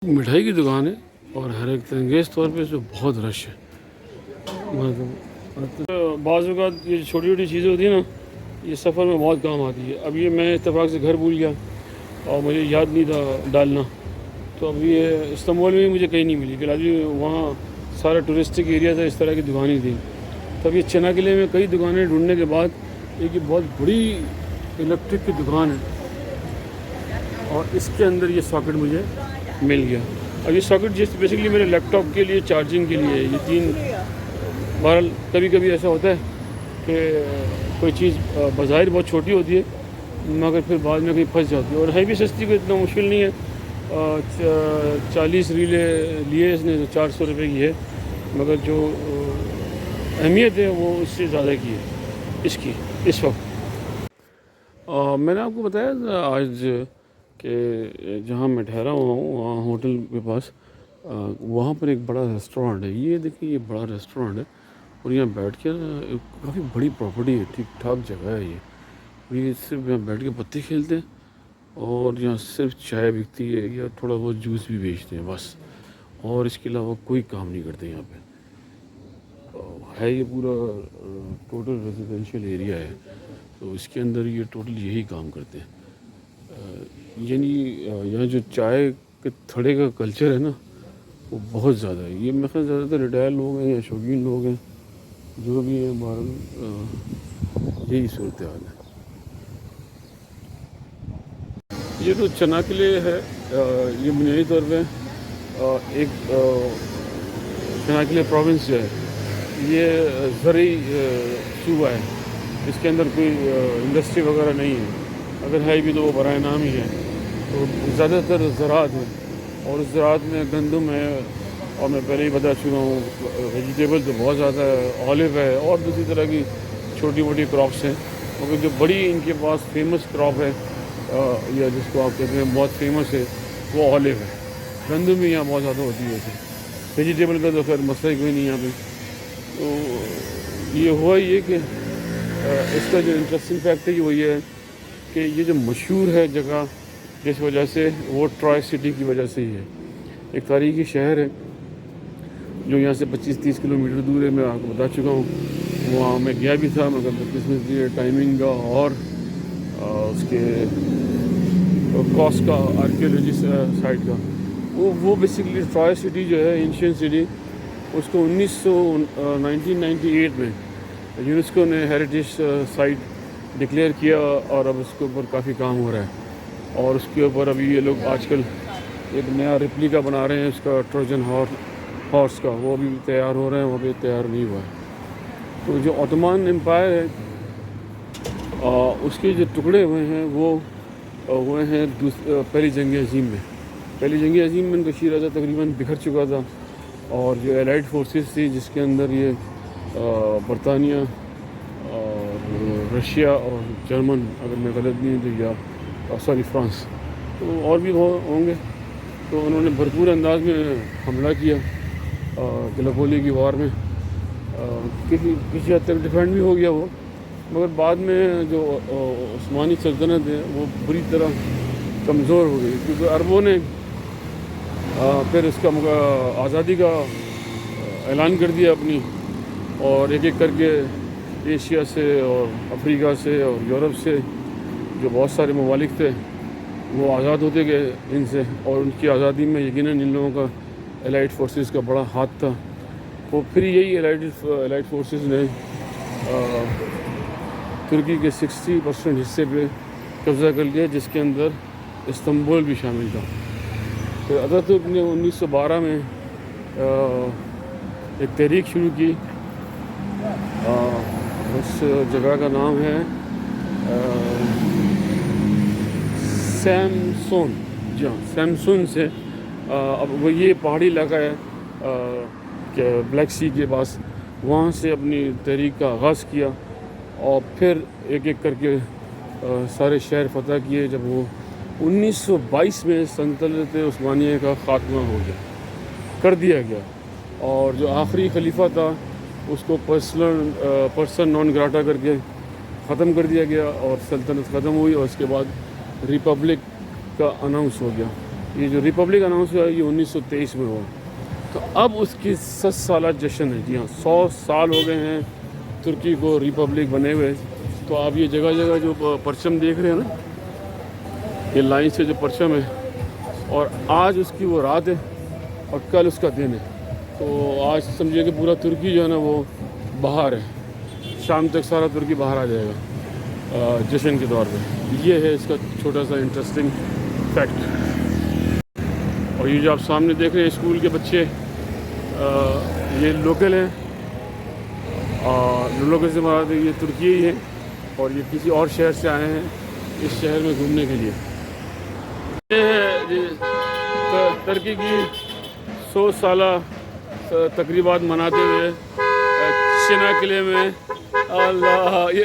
मिठाई की दुकान है और हर एक तंगेज़ तौर पे इसमें बहुत रश है। बाज़ औक़ात ये छोटी छोटी चीज़ें होती हैं ना, ये सफ़र में बहुत काम आती है। अब ये मैं इत्तेफाक से घर भूल गया और मुझे याद नहीं था डालना, तो अब ये इस्तांबुल में मुझे कहीं नहीं मिली। फिलहाल वहाँ सारा टूरिस्टिक एरिया था, इस तरह की दुकानें थी। तब ये चना किले में कई दुकानें ढूंढने के बाद एक ये बहुत बड़ी इलेक्ट्रिक की दुकान है और इसके अंदर ये सॉकेट मुझे मिल गया। अब ये सॉकेट जिस बेसिकली मेरे लैपटॉप के लिए चार्जिंग के लिए है। ये 3 बहरहाल कभी कभी ऐसा होता है कि कोई चीज़ बज़ाहिर बहुत छोटी होती है मगर फिर बाद में कहीं फंस जाती है, और है भी सस्ती, कोई इतना मुश्किल नहीं है। 40 रीले लिए इसने, तो 400 रुपये की है, मगर जो अहमियत है वो उससे ज़्यादा की है इसकी इस वक्त। मैंने आपको बताया था आज कि जहाँ मैं ठहरा हुआ हूँ वहाँ होटल के पास वहाँ पर एक बड़ा रेस्टोरेंट है। ये देखिए, ये बड़ा रेस्टोरेंट है और यहाँ बैठ के ना काफ़ी बड़ी प्रॉपर्टी है, ठीक ठाक जगह है ये। और ये सिर्फ यहाँ बैठ के पत्ते खेलते हैं और यहाँ सिर्फ चाय बिकती है या थोड़ा बहुत जूस भी बेचते हैं बस, और इसके अलावा कोई काम नहीं करते यहाँ पे। है ये पूरा टोटल रेजिडेंशियल एरिया है, तो इसके अंदर ये टोटल यही काम करते हैं। यानी यहाँ जो चाय के थड़े का कल्चर है ना, वो बहुत ज़्यादा है। ये मेरे ख्याल ज़्यादातर रिटायर लोग हैं या शौकीन लोग हैं, जो भी हैं बहरहाल यही सूरत हाल है। ये जो चना किले है, ये बुनियादी तौर पे एक चना किले प्रोविंस जो है ये ज़रूरी सूबा है। इसके अंदर कोई इंडस्ट्री वगैरह नहीं है, अगर है भी तो वो बराए नाम ही है। तो ज़्यादातर ज़राअत है और उस ज़राअत में गंदम है, और मैं पहले ही बता चुका हूँ वेजिटेबल तो बहुत ज़्यादा है, ऑलिव है और दूसरी तरह की छोटी मोटी क्रॉप्स हैं। मगर जो बड़ी इनके पास फेमस क्रॉप है या जिसको आप कहते हैं बहुत फेमस है, वो ऑलिव है। गंदम भी यहाँ बहुत ज़्यादा होती है वैसे, वेजिटेबल का तो खैर मसला ही कोई नहीं यहाँ पे। तो ये हुआ ये कि इसका जो इंटरेस्टिंग फैक्ट है वो ये है कि ये जो मशहूर है जगह जिस वजह से, वो ट्रॉय सिटी की वजह से ही है। एक तारीखी शहर है जो यहाँ से 25-30 किलोमीटर दूर है। मैं आपको बता चुका हूँ, वहाँ मैं गया भी था, मगर 25 मिनट टाइमिंग का और उसके कॉस्ट का, आर्कियोलॉजी साइट का। वो बेसिकली ट्रॉय सिटी जो है, एंशिएंट सिटी, उसको 1998 में यूनेस्को ने हेरिटेज साइट डिक्लेयर किया और अब उसके ऊपर काफ़ी काम हो रहा है। और उसके ऊपर अभी ये लोग आजकल एक नया रिप्लिका बना रहे हैं उसका, ट्रोजन हॉर्स का, वो अभी तैयार हो रहे हैं, वो अभी तैयार नहीं हुआ है। तो जो ओटोमान एम्पायर है उसके जो टुकड़े हुए हैं वो हुए हैं पहली जंग अज़ीम में। पहली जंग अज़ीम में इनका शीराज़ा तकरीबन बिखर चुका था, और जो एलाइड फोर्सेस थी जिसके अंदर ये बरतानिया और रशिया और जर्मन, अगर मैं गलत नहीं तो, या सॉरी फ्रांस, तो और भी होंगे। तो उन्होंने भरपूर अंदाज में हमला किया गलापोली की वार में। किसी हद तक डिफेंड भी हो गया वो, मगर बाद में जो उस्मानी सल्तनत है वो बुरी तरह कमज़ोर हो गई, क्योंकि अरबों ने फिर इसका आज़ादी का ऐलान कर दिया अपनी, और एक एक करके एशिया से और अफ्रीका से और यूरोप से जो बहुत सारे ममालिक थे वो आज़ाद होते गए इनसे, और उनकी आज़ादी में यकीनन इन लोगों का एलाइड फोर्सेस का बड़ा हाथ था। तो फिर यही एलाइड फोर्सेस ने तुर्की के 60% हिस्से पे कब्ज़ा कर लिया, जिसके अंदर इस्तांबुल भी शामिल था। फिर अतातुर्क ने 1912 में एक तहरीक शुरू की। उस जगह का नाम है सैमसून। जी हाँ, सैमसून से अब वो ये पहाड़ी इलाका है ब्लैक सी के पास, वहाँ से अपनी तहरीक का आगाज़ किया और फिर एक एक करके सारे शहर फतह किए। जब वो 1922 में सल्तनत उस्मानिया का ख़ात्मा हो गया, कर दिया गया, और जो आखिरी खलीफा था उसको पर्सन नॉन ग्राटा करके ख़त्म कर दिया गया और सल्तनत ख़त्म हुई, और उसके बाद रिपब्लिक का अनाउंस हो गया। ये जो रिपब्लिक अनाउंस हुआ ये 1923 में हुआ। तो अब उसकी 100 साला जश्न है। जी हाँ, 100 साल हो गए हैं तुर्की को रिपब्लिक बने हुए। तो आप ये जगह जगह जो परचम देख रहे हैं ना, ये लाइन से जो परचम है, और आज उसकी वो रात है और कल उसका दिन है। तो आज समझिए कि पूरा तुर्की जो है ना वो बाहर है, शाम तक सारा तुर्की बाहर आ जाएगा जश्न के तौर पे। ये है इसका छोटा सा इंटरेस्टिंग फैक्ट। और ये जो आप सामने देख रहे हैं स्कूल के बच्चे, ये लोकल हैं, और लोकल से मराद ये तुर्की ही हैं और ये किसी और शहर से आए हैं इस शहर में घूमने के लिए। ये है तुर्की की 100 साला तकरीबात मनाते हुए चिना किले में। अल्लाह, ये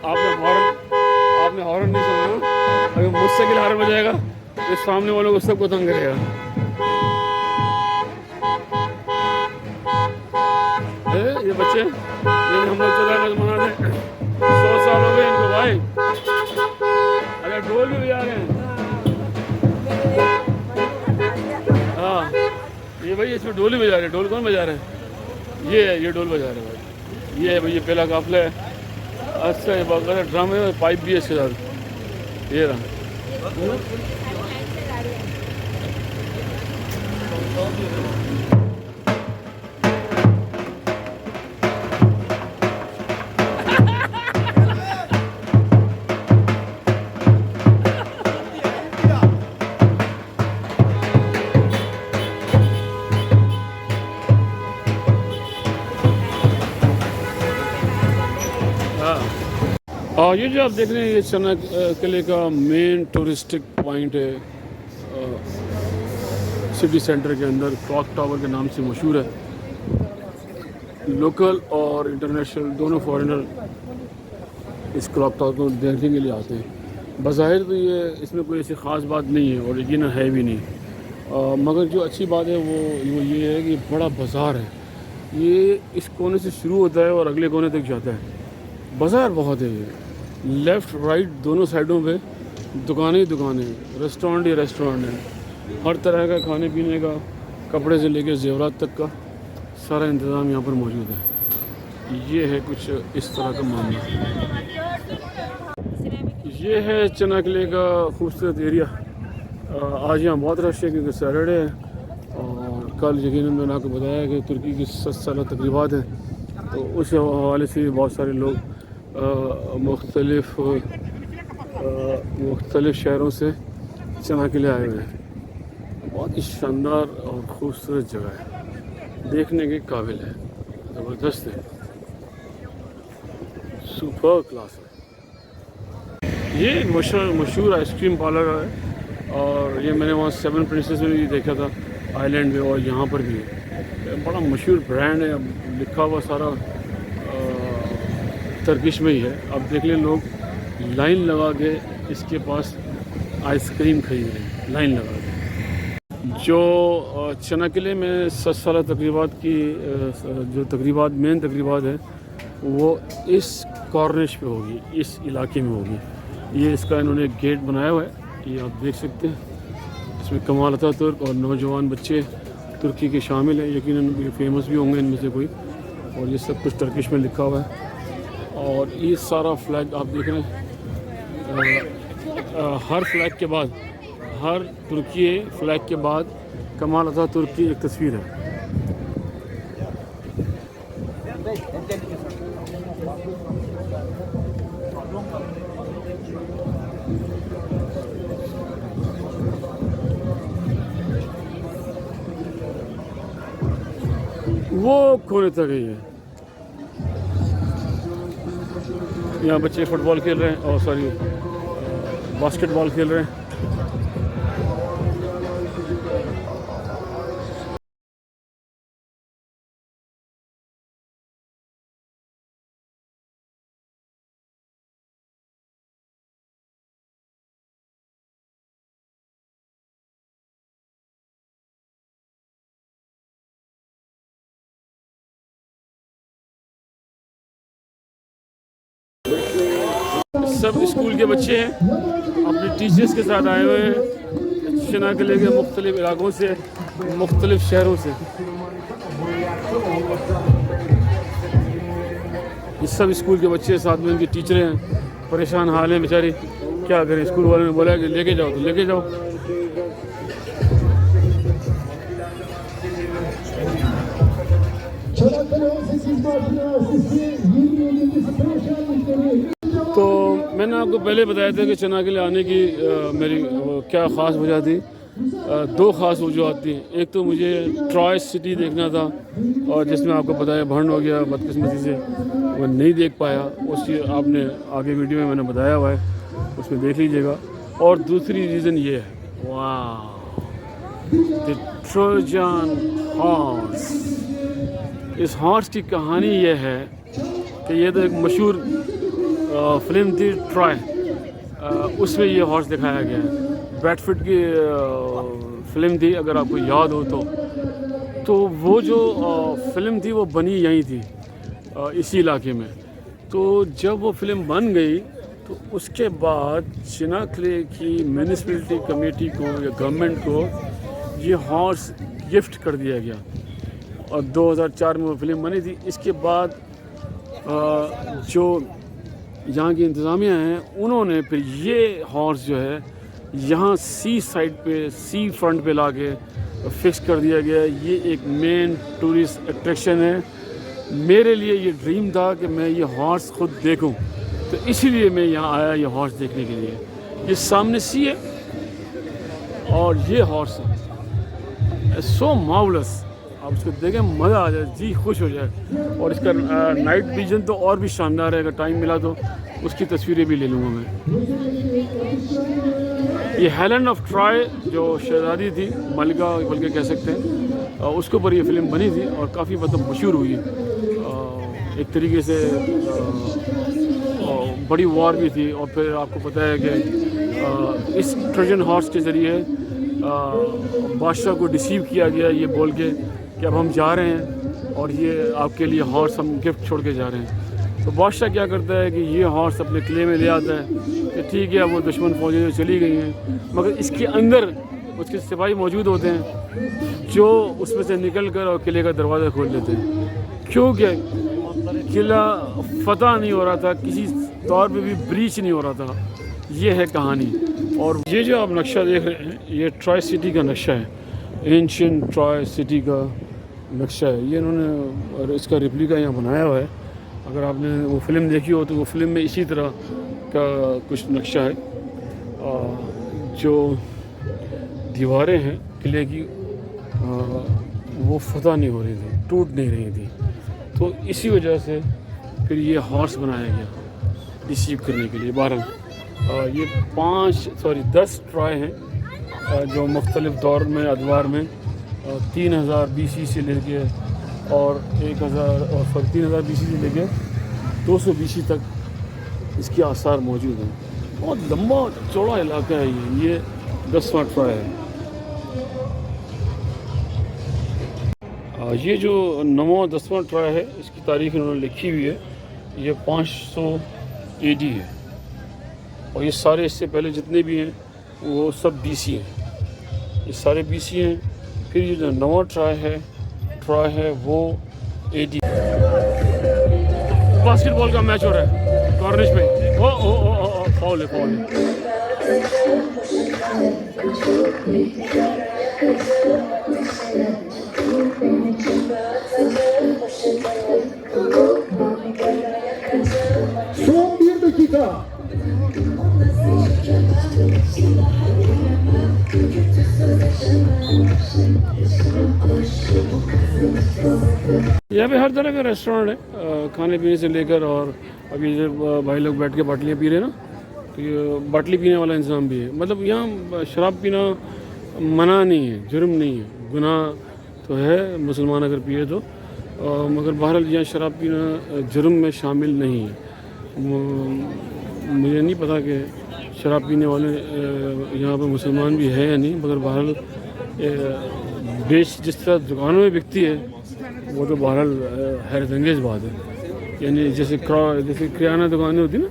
आपने हॉर्न नहीं सुना। अगर मुझसे किला हॉर्न बजाएगा ये सामने वालों को सबको तंग करेगा। ये बच्चे हम लोग 14 अगस्त मनाते हैं, 100 साल हो गए इनको भाई। अरे ढोल भी बजा रहे हैं। हाँ ये भाई इसमें ढोल ही बजा रहे हैं। ढोल कौन बजा रहे हैं? ये ढोल बजा रहे हैं भाई। ये है भाई, ये पहला काफिला है। अच्छा ये बाकायदा ड्रम है, पाइप भी है इसके साथ। ये रहा। और ये जो आप देख रहे हैं ये चना किले का मेन टूरिस्टिक पॉइंट है, सिटी सेंटर के अंदर क्लॉक टावर के नाम से मशहूर है। लोकल और इंटरनेशनल दोनों फॉरेनर इस क्लॉक टावर को देखने के लिए आते हैं। बज़ाहिर तो ये इसमें कोई ऐसी ख़ास बात नहीं है और यकीनन है भी नहीं, मगर जो अच्छी बात है वो ये है कि बड़ा बाज़ार है। ये इस कोने से शुरू होता है और अगले कोने तक जाता है। बाज़ार बहुत है। ये लेफ़्ट राइट दोनों साइडों पे दुकानें ही दुकानें, रेस्टोरेंट ही रेस्टोरेंट हैं। हर तरह का खाने पीने का, कपड़े से लेकर ज़ेवरात तक का सारा इंतज़ाम यहाँ पर मौजूद है। ये है कुछ इस तरह का मामला। ये है चना किले का खूबसूरत एरिया। आज यहाँ बहुत रश है क्योंकि सैटरडे है और कल यकीनन मैंने आपको बताया कि तुर्की की 100 साला तकरीबात हैं। तो उस हवाले से बहुत सारे लोग मुख्तलिफ़ शहरों से चना किले आए हुए हैं। बहुत ही शानदार और ख़ूबसूरत जगह है, देखने के काबिल है, ज़बरदस्त है, सुपर क्लास है। ये मशहूर आइसक्रीम पार्लर है और ये मैंने वहाँ 7 प्रिंसेस में भी देखा था, आइलैंड में, और यहाँ पर भी है। बड़ा मशहूर ब्रांड है, लिखा हुआ सारा तर्किश में ही है। अब देख लें लोग लाइन लगा के इसके पास आइसक्रीम खरीद रहे हैं, लाइन लगा के। जो चना किले में 100 साला तकरीबात की जो तकरीबात मेन तकरीबात है वो इस कॉर्निश पे होगी, इस इलाके में होगी। ये इसका इन्होंने गेट बनाया हुआ है, ये आप देख सकते हैं। इसमें कमाल अतातुर्क और नौजवान बच्चे तुर्की के शामिल हैं, यकीनन फेमस भी होंगे इनमें से कोई। और ये सब कुछ टर्किश में लिखा हुआ है। और ये सारा फ्लैग आप देख रहे हैं, हर फ्लैग के बाद, हर तुर्की फ्लैग के बाद कमाल अतातुर्क की एक तस्वीर है। वो कोने तक गई है। यहाँ बच्चे फुटबॉल खेल रहे हैं और सॉरी बास्केटबॉल खेल रहे हैं। सब स्कूल के बच्चे हैं, अपने टीचर्स के साथ आए हुए हैं शिना किले के मुख्तलिफ इलाकों से, मुख्तलिफ शहरों से। ये सब स्कूल के बच्चे, साथ में उनकी टीचरें हैं, परेशान हाल हैं बेचारी, क्या करें। स्कूल वालों ने बोला कि लेके जाओ तो लेके जाओ। तो मैंने आपको पहले बताया था कि चना के लिए आने की मेरी क्या ख़ास वजह थी। दो ख़ास वजूहत थी। एक तो मुझे ट्रॉय सिटी देखना था, और जिसमें आपको बताया भंड हो गया बदकिस्मती से, वो नहीं देख पाया। उसकी आपने आगे वीडियो में मैंने बताया हुआ है, उसमें देख लीजिएगा। और दूसरी रीज़न ये है, वाह, द ट्रोजन हॉर्स। इस हॉर्स की कहानी ये है कि ये तो एक मशहूर फिल्म थी ट्रॉय, उसमें ये हॉर्स दिखाया गया है। ब्रैड पिट की फिल्म थी, अगर आपको याद हो तो वो जो फिल्म थी वो बनी यहीं थी, इसी इलाके में। तो जब वो फिल्म बन गई तो उसके बाद चिनाक्ले की म्यूनिसिपैलिटी कमेटी को या गवर्नमेंट को ये हॉर्स गिफ्ट कर दिया गया, और 2004 में वो फिल्म बनी थी। इसके बाद जो यहाँ की इंतज़ामिया हैं, उन्होंने फिर ये हॉर्स जो है यहाँ सी साइड पे, सी फ्रंट पे ला के फिक्स कर दिया गया। ये एक मेन टूरिस्ट अट्रैक्शन है। मेरे लिए ये ड्रीम था कि मैं ये हॉर्स खुद देखूं, तो इसीलिए मैं यहाँ आया ये हॉर्स देखने के लिए। ये सामने सी है और ये हॉर्स है, सो मार्वलस। आप उसको देखें, मज़ा आ जाए, जी खुश हो जाए। और इसका नाइट विजन तो और भी शानदार है। अगर टाइम मिला तो उसकी तस्वीरें भी ले लूँगा मैं। ये हेलन ऑफ ट्रॉय जो शहजादी थी, मलिका बल्कि कह सकते हैं, उसके ऊपर ये फिल्म बनी थी और काफ़ी मतलब मशहूर हुई। एक तरीके से बड़ी वॉर भी थी। और फिर आपको पता है कि इस ट्रोजन हॉर्स के ज़रिए बादशाह को डिसीव किया गया, ये बोल के कि अब हम जा रहे हैं और ये आपके लिए हॉर्स हम गिफ्ट छोड़ के जा रहे हैं। तो बादशाह क्या करता है कि ये हॉर्स अपने किले में ले आता है कि ठीक है, अब वो दुश्मन फौजें जो चली गई हैं, मगर इसके अंदर उसके सिपाही मौजूद होते हैं जो उसमें से निकल कर और किले का दरवाज़ा खोल लेते हैं, क्योंकि किला फतह नहीं हो रहा था, किसी तौर पे भी ब्रीच नहीं हो रहा था। ये है कहानी। और ये जो आप नक्शा देख रहे हैं, ये ट्रॉय सिटी का नक्शा है, एंशिएंट ट्रॉय सिटी का नक्शा है। ये इन्होंने और इसका रिप्लिका यहाँ बनाया हुआ है। अगर आपने वो फिल्म देखी हो तो वो फिल्म में इसी तरह का कुछ नक्शा है। जो दीवारें हैं किले की, वो फतह नहीं हो रही थी, टूट नहीं रही थी। तो इसी वजह से फिर ये हॉर्स बनाया गया रिसीव करने के लिए। 12 ये 10 ट्रॉय हैं जो मुख्तलिफ़ दौर में, अदवार में 3000 BC से लेके और 3000 BC से लेके 200 BC तक इसके आसार मौजूद हैं। बहुत लंबा चौड़ा इलाका है ये 10वां ट्रॉय है। ये जो 9वां 10वां ट्रॉय है, इसकी तारीख इन्होंने लिखी हुई है, ये 500 AD है। और ये सारे इससे पहले जितने भी हैं वो सब BC हैं, ये सारे BC हैं। फिर ये जो 9वां ट्रॉय है वो AD। बास्केटबॉल का मैच हो रहा है कॉर्निश पे। ओ फाउल है। यहाँ पे हर तरह का रेस्टोरेंट है, खाने पीने से लेकर। और अभी जब भाई लोग बैठ के बाटलियाँ पी रहे हैं ना, तो ये बाटली पीने वाला इंतज़ाम भी है। मतलब यहाँ शराब पीना मना नहीं है, जुर्म नहीं है, गुनाह तो है मुसलमान अगर पिए तो, मगर बहरहाल यहाँ शराब पीना जुर्म में शामिल नहीं है। मुझे नहीं पता कि शराब पीने वाले यहाँ पर मुसलमान भी है या नहीं, मगर बहरहाल बेच जिस तरह दुकानों में बिकती है वो तो बहरहाल हैरतअंगेज़ बात है। यानी जैसे किराना दुकानें होती ना,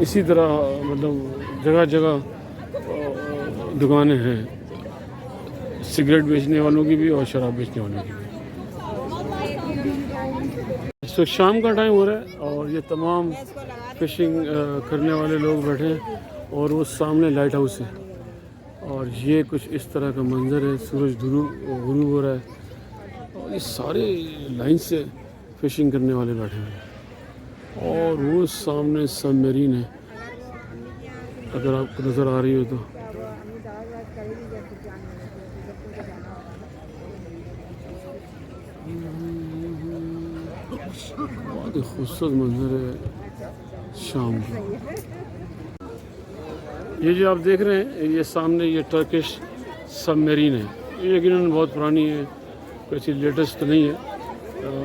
इसी तरह मतलब जगह जगह दुकानें हैं, सिगरेट बेचने वालों की भी और शराब बेचने वालों की भी। इस वक्त शाम का टाइम हो रहा है और ये तमाम फिशिंग करने वाले लोग बैठे हैं और वो सामने लाइट हाउस है और ये कुछ इस तरह का मंजर है। सूरज गुरूब हो रहा है और ये सारे लाइन से फिशिंग करने वाले बैठे हैं और वो सामने सबमरीन है, अगर आपको नज़र आ रही हो तो। बहुत ही खूबसूरत मंजर है शाम का। ये जो आप देख रहे हैं ये सामने ये टर्किश सबमरीन है। ये यकीनन बहुत पुरानी है, कोई चीज़ लेटेस्ट तो नहीं है,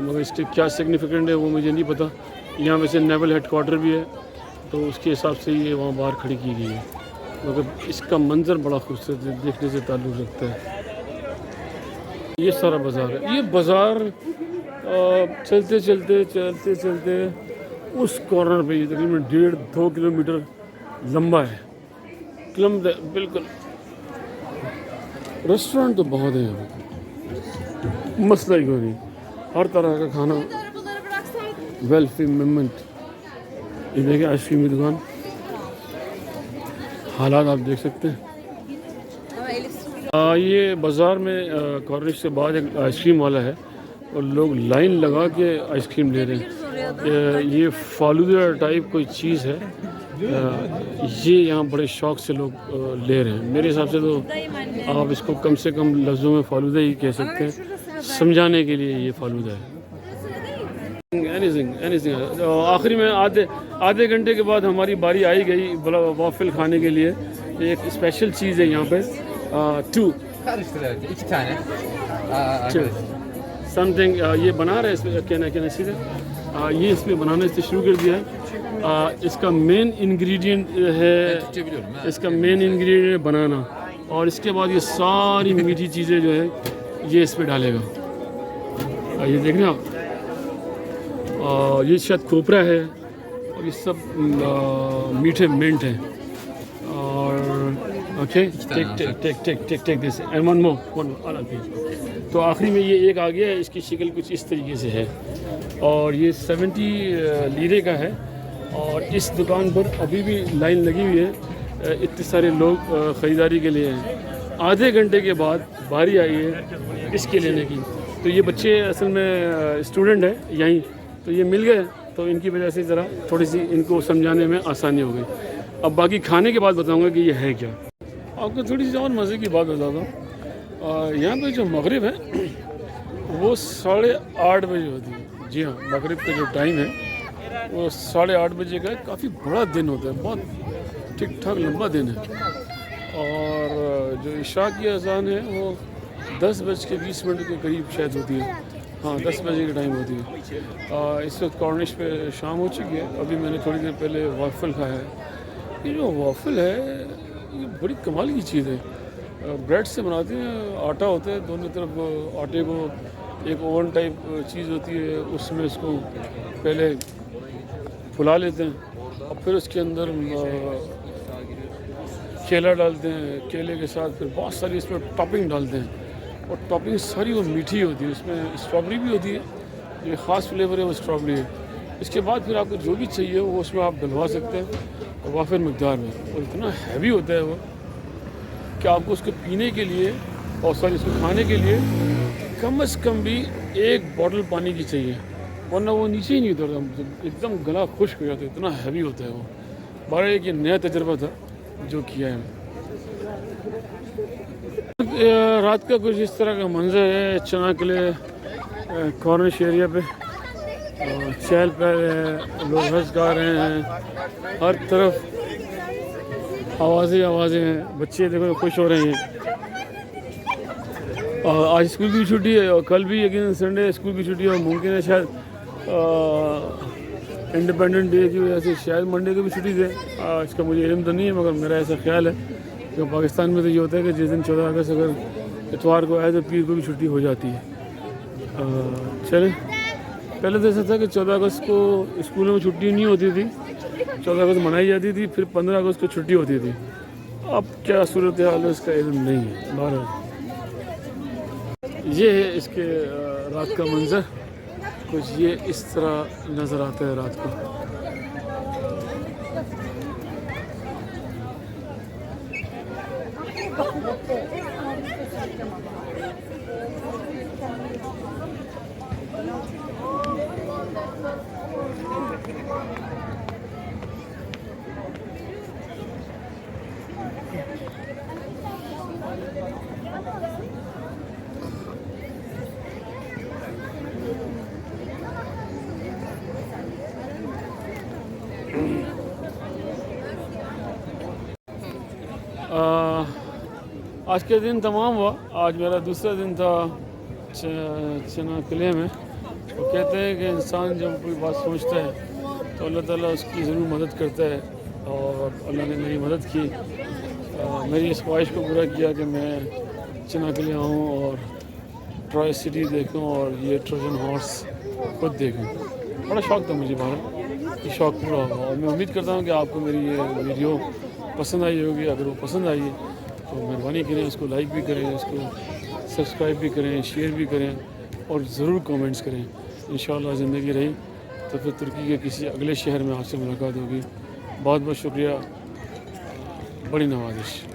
मगर इसके क्या सिग्निफिकेंट है वो मुझे नहीं पता। यहाँ वैसे नेवल हेडक्वार्टर भी है तो उसके हिसाब से ये वहाँ बाहर खड़ी की गई है, मगर इसका मंजर बड़ा खूबसूरत है, देखने से ताल्लुक़ रखता है। ये सारा बाज़ार है। ये बाज़ार चलते चलते उस कॉर्नर पे ये तकरीबन 1.5-2 किलोमीटर लंबा है, बिल्कुल। रेस्टोरेंट तो बहुत है यहाँ पे, मसला ही कोई नहीं, हर तरह का खाना, वेलफेयर मूवमेंट। ये देखिए आइसक्रीम की दुकान, हालात आप देख सकते हैं। ये बाज़ार में कॉर्निश से बाद एक आइसक्रीम वाला है और लोग लाइन लगा के आइसक्रीम ले रहे हैं। ये फालूदा टाइप कोई चीज़ है, ये यहाँ बड़े शौक़ से लोग ले रहे हैं। मेरे हिसाब से तो आप इसको कम से कम लफ्ज़ों में फालूदा ही कह सकते हैं, समझाने के लिए ये फालूदा है। एनीथिंग आखिरी में आधे घंटे के बाद हमारी बारी आई गई वाफल खाने के लिए। एक स्पेशल चीज़ है यहाँ पे, समथिंग ये बना रहे हैं, कहना सीधे ये इसमें बनाना इससे शुरू कर दिया है। इसका मेन इंग्रेडिएंट है, बनाना, और इसके बाद ये सारी मीठी चीज़ें जो है ये इस पर डालेगा। ये देख रहे हैं आप, ये शायद खोपरा है और ये सब मीठे मिंट हैं। और okay take this and one more. तो आखिरी में ये एक आ गया है, इसकी शक्ल कुछ इस तरीके से है और ये 70 लीरे का है और इस दुकान पर अभी भी लाइन लगी हुई है, इतने सारे लोग ख़रीदारी के लिए हैं। आधे घंटे के बाद बारी आई है इसके लेने की। तो ये बच्चे असल में स्टूडेंट हैं यहीं, तो ये मिल गए तो इनकी वजह से ज़रा थोड़ी सी इनको समझाने में आसानी हो गई। अब बाकी खाने के बाद बताऊंगा कि ये है क्या। आपको थोड़ी सी और मज़े की बात बताता हूँ। यहाँ पे जो मगरिब है वो 8:30 बजे होती है। जी हाँ, मगरिब का जो टाइम है वो 8:30 बजे का है। काफ़ी बड़ा दिन होता है, बहुत ठीक ठाक लंबा दिन है। और जो इशा की अज़ान है वो 10:20 के करीब शायद होती है। हाँ, 10 बजे के टाइम होती है। इस वक्त कॉर्निश पे शाम हो चुकी है। अभी मैंने थोड़ी देर पहले वाफल खाया है। ये जो वाफल है ये बड़ी कमाल की चीज़ है। ब्रेड से बनाते हैं, आटा होता है दोनों तरफ, आटे को एक ओवन टाइप चीज़ होती है, उसमें इसको पहले फुला लेते हैं और फिर उसके अंदर केला डालते हैं, केले के साथ फिर बहुत सारी इसमें टॉपिंग डालते हैं और टॉपिंग सारी वो मीठी होती है। इसमें स्ट्रॉबेरी भी होती है, जो ख़ास फ्लेवर है वो स्ट्रॉबेरी है। इसके बाद फिर आपको जो भी चाहिए वो उसमें आप डलवा सकते हैं और वाफिर मकदार में। और इतना हैवी होता है वो कि आपको उसको पीने के लिए और सॉरी इसको खाने के लिए कम से कम भी 1 बॉटल पानी की चाहिए, वरना वो नीचे ही नहीं उतरता, एकदम गला खुश्क हो जाता है, इतना हैवी होता है वो। बड़ा एक ये नया तजर्बा था जो किया है। रात का कुछ इस तरह का मंजर है चना किले कॉर्निश एरिया पे। चहल पहल है, लोग हंस गा रहे हैं, हर तरफ आवाज़ें हैं। बच्चे देखो खुश हो रहे हैं। आज स्कूल की छुट्टी है और कल भी यकीन संडे स्कूल की छुट्टी है और मुमकिन है शायद इंडिपेंडेंट डे की वजह से शायद मंडे को भी छुट्टी दे। इसका मुझे इल्म तो नहीं है, मगर मेरा ऐसा ख्याल है कि पाकिस्तान में तो ये होता है कि जिस दिन 14 अगस्त अगर इतवार को आए तो पीर को भी छुट्टी हो जाती है। चले, पहले तो ऐसा था कि 14 अगस्त को स्कूलों में छुट्टी नहीं होती थी, 14 अगस्त मनाई जाती थी, फिर 15 अगस्त को छुट्टी होती थी। अब क्या सूरत हाल है इसका इल्म नहीं है। बहरहाल ये है इसके रात का मंज़र, कुछ ये इस तरह नज़र आता है रात को। आज के दिन तमाम हुआ। आज मेरा दूसरा दिन था चना किले में। वो कहते हैं कि इंसान जब कोई बात सोचता है तो अल्लाह ताला उसकी ज़रूर मदद करता है, और अल्लाह ने मेरी मदद की। मेरी इस ख्वाहिश को पूरा किया कि मैं चना किले आऊँ और ट्रॉय सिटी देखूँ और ये ट्रोजन हॉर्स खुद देखूँ। बड़ा शौक़ था मुझे, बाहर ये शौक़ पूरा होगा। और मैं उम्मीद करता हूँ कि आपको मेरी ये वीडियो पसंद आई होगी। अगर वो पसंद आई है तो मेहरबानी करें उसको लाइक भी करें, उसको सब्सक्राइब भी करें, शेयर भी करें और ज़रूर कमेंट्स करें। इंशाअल्लाह ज़िंदगी रही तो फिर तुर्की के किसी अगले शहर में आपसे मुलाकात होगी। बहुत बहुत शुक्रिया, बड़ी नवाज़िश।